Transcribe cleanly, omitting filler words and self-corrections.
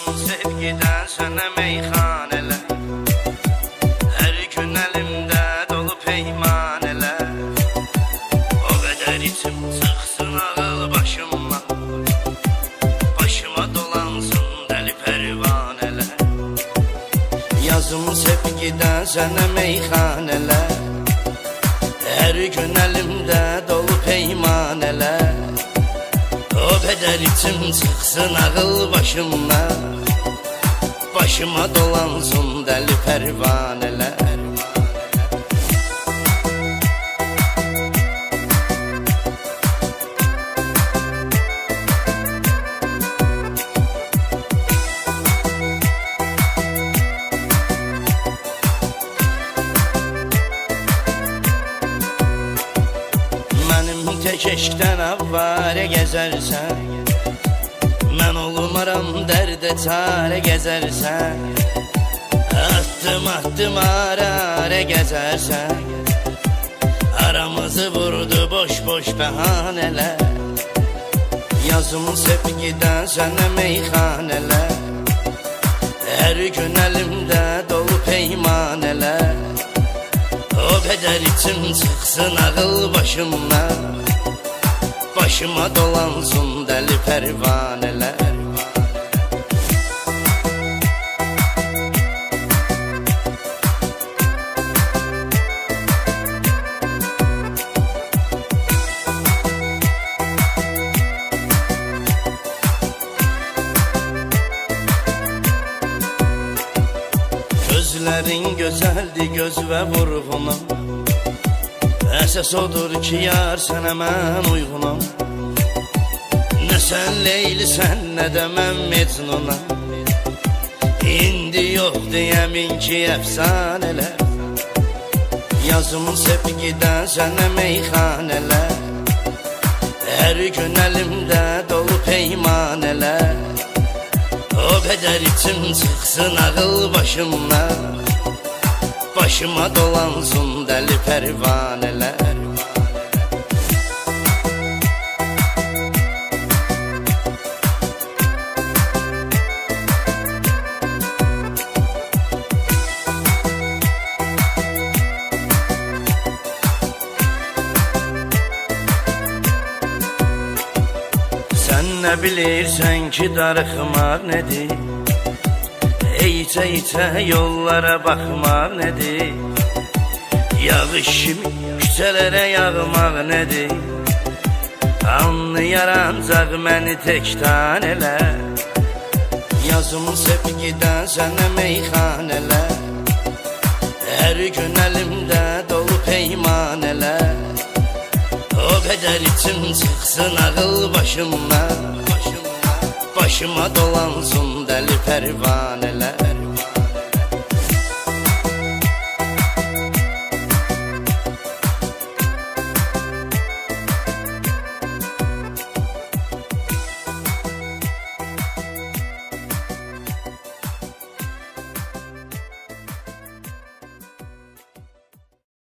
Yazım sevgiden sana meyhaneler, her gün elimde dolu peymaneler. O kadar içim çıksın ağıl başıma, başıma dolansın deli pervaneler. Yazım sevgiden sana meyhaneler, her gün elimde dolu peymaneler. O kadar içim çıksın ağıl başıma, başıma dolansın deli pervaneler. Mənim tek eşkdən avvarə gəzərsən, mən olmaram dərdə çarə gəzərsən. Atdım atdım ara gəzərsən, aramızı vurdu boş boş bəhanələr. Yazım sevgidən sənə meyxanələr, hər gün əlimdə dolu peymanələr. O kadar içim çıksın ağıl başıma, başıma dolansın deli pervaneler. Gözlerin güzeldi göz ve vurğunum, əsas odur ki yar sənə mən uyğunum. Nə sən Leylisən, nə də mən Mecnunam, indi yox deyəmin ki əfsanələr. Yazım sevgidən sənə meyxanələr, hər gün əlimdə dolu peymanələr. O kadar içim çıksın ağıl başıma, başıma dolansın deli pervaneler. Sen ne bilirsen ki darıxmaq nedir, İçə yollara baxmaq nedir, yağış kimi küçələrə yağmaq nedir. Anlayar ancaq məni tək tanələr. Yazım sevgidən sənə meyxanələr, hər gün əlimdə dolu peymanələr. O kadar içim çıksın ağıl başıma, başıma dolansın deli pervaneler.